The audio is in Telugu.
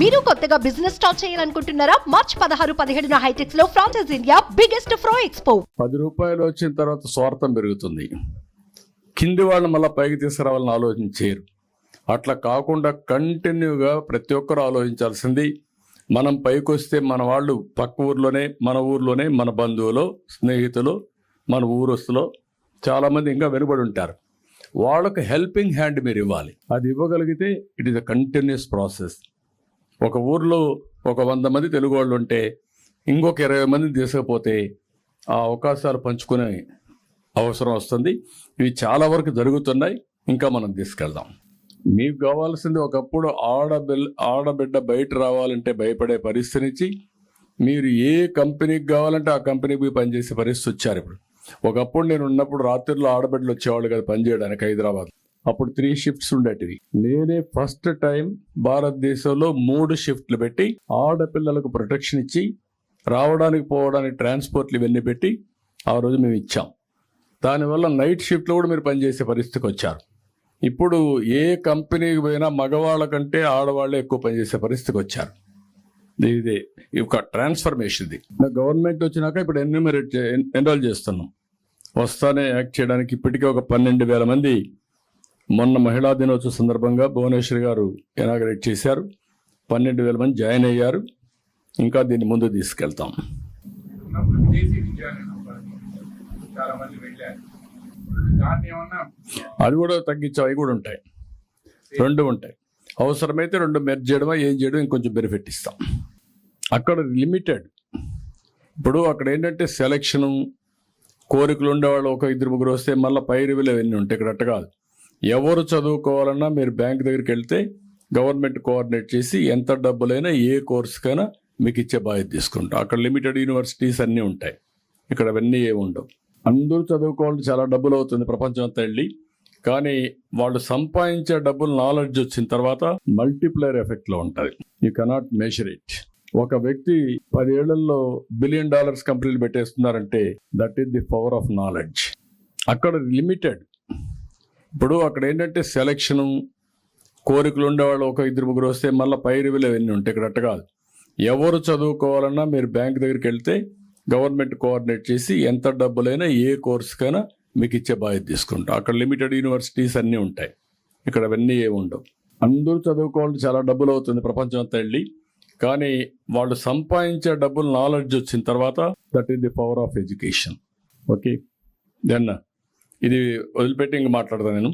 మీరు కొత్తగా బిజినెస్ స్టార్ట్ చేయాలనుకుంటున్నారా? మార్చ్ 16-17 హైటెక్స్ లో ఫ్రాన్సెస్ ఇండియా బిగ్గెస్ట్ ఫ్రో ఎక్స్పో. 10 రూపాయలు వచ్చిన తర్వాత స్వార్థం పెరుగుతుంది. కింది వాళ్ళని మళ్ళీ పైకి తీసుకురావాలని ఆలోచించారు. అట్లా కాకుండా కంటిన్యూగా ప్రతి ఒక్కరు ఆలోచించాల్సింది, మనం పైకి వస్తే మన వాళ్ళు పక్క ఊర్లోనే, మన ఊర్లోనే, మన బంధువులు, స్నేహితులు, మన ఊరస్తులో చాలామంది ఇంకా వెనుబడి ఉంటారు. వాళ్ళకు హెల్పింగ్ హ్యాండ్ మీరు ఇవ్వాలి. అది ఇవ్వగలిగితే it is a continuous process. ఒక ఊర్లో ఒక 100 మంది తెలుగు వాళ్ళు ఉంటే ఇంకొక 20 మందిని తీసుకపోతే ఆ అవకాశాలు పంచుకునే అవసరం వస్తుంది. ఇవి చాలా వరకు జరుగుతున్నాయి. ఇంకా మనం తీసుకెళ్దాం. మీకు కావాల్సింది, ఒకప్పుడు ఆడబిడ్డ బయట రావాలంటే భయపడే పరిస్థితి నుంచి మీరు ఏ కంపెనీకి కావాలంటే ఆ కంపెనీకి పోయి పనిచేసే పరిస్థితి వచ్చారు. ఇప్పుడు ఒకప్పుడు నేను ఉన్నప్పుడు రాత్రిలో ఆడబిడ్డలు వచ్చేవాళ్ళు కదా పనిచేయడానికి హైదరాబాద్. అప్పుడు 3 షిఫ్ట్స్ ఉండేటివి. నేనే ఫస్ట్ టైం భారతదేశంలో 3 షిఫ్ట్లు పెట్టి ఆడపిల్లలకు ప్రొటెక్షన్ ఇచ్చి రావడానికి పోవడానికి ట్రాన్స్పోర్ట్లు ఇవన్నీ పెట్టి ఆ రోజు మేము ఇచ్చాం. దానివల్ల నైట్ షిఫ్ట్లో కూడా మీరు పనిచేసే పరిస్థితికి వచ్చారు. ఇప్పుడు ఏ కంపెనీకి పోయినా మగవాళ్ళ కంటే ఆడవాళ్ళే ఎక్కువ పనిచేసే పరిస్థితికి వచ్చారు. ఇది ఒక ట్రాన్స్ఫర్మేషన్. ఇది గవర్నమెంట్ వచ్చినాక ఇప్పుడు ఎన్రోల్ చేస్తున్నాం. వస్తానే యాక్ట్ చేయడానికి ఇప్పటికే ఒక 12,000 మంది మొన్న మహిళా దినోత్సవ సందర్భంగా భువనేశ్వరి గారు ఇనాగరేట్ చేశారు. 12,000 మంది జాయిన్ అయ్యారు. ఇంకా దీన్ని ముందు తీసుకెళ్తాం. అది కూడా తగ్గించాం. అవి కూడా ఉంటాయి, 2 ఉంటాయి. అవసరమైతే 2 మెర్జ్ చేయడమా ఏం చేయడం ఇంకొంచెం బెనిఫిట్ ఇస్తాం. అక్కడ లిమిటెడ్. ఇప్పుడు అక్కడ ఏంటంటే సెలక్షను, కోరికలు ఉండేవాళ్ళు ఒక 2-3 వస్తే మళ్ళీ పై రివ్యూలు అవన్నీ ఉంటాయి. ఇక్కడ అట్ట కాదు. ఎవరు చదువుకోవాలన్నా మీరు బ్యాంక్ దగ్గరికి వెళ్తే గవర్నమెంట్ కోఆర్డినేట్ చేసి ఎంత డబ్బులైనా ఏ కోర్సుకైనా మీకు ఇచ్చే బాధ్యత తీసుకుంటాం. అక్కడ లిమిటెడ్ యూనివర్సిటీస్ అన్నీ ఉంటాయి. ఇక్కడ అవన్నీ ఏమి ఉండవు. అందరూ చదువుకోవాలంటే చాలా డబ్బులు అవుతుంది ప్రపంచం అంతా వెళ్ళి. కానీ వాళ్ళు సంపాదించే డబ్బులు నాలెడ్జ్ వచ్చిన తర్వాత మల్టిప్లైర్ ఎఫెక్ట్లో ఉంటుంది. You cannot measure it. ఒక వ్యక్తి 10 ఏళ్లలో $1 బిలియన్ కంపెనీలు పెట్టేస్తున్నారంటే that is the power of knowledge. అక్కడ లిమిటెడ్. ఇప్పుడు అక్కడ ఏంటంటే సెలక్షను, కోరికలు ఉండేవాళ్ళు ఒక 2-3 వస్తే మళ్ళీ పై రివ్యూలు అవన్నీ ఉంటాయి. ఇక్కడ అట్ట కాదు. ఎవరు చదువుకోవాలన్నా మీరు బ్యాంక్ దగ్గరికి వెళ్తే గవర్నమెంట్ కోఆర్డినేట్ చేసి ఎంత డబ్బులైనా ఏ కోర్సుకైనా మీకు ఇచ్చే బాధ్యత తీసుకుంటాం. అక్కడ లిమిటెడ్ యూనివర్సిటీస్ అన్నీ ఉంటాయి. ఇక్కడ అవన్నీ ఏమి ఉండవు. అందరూ చదువుకోవాలంటే చాలా డబ్బులు అవుతుంది ప్రపంచం అంతా వెళ్ళి. కానీ వాళ్ళు సంపాదించే డబ్బులు నాలెడ్జ్ వచ్చిన తర్వాత that is the power of education. Okay, then ఇది వదిలిపెట్టి ఇంక మాట్లాడతాను నేను.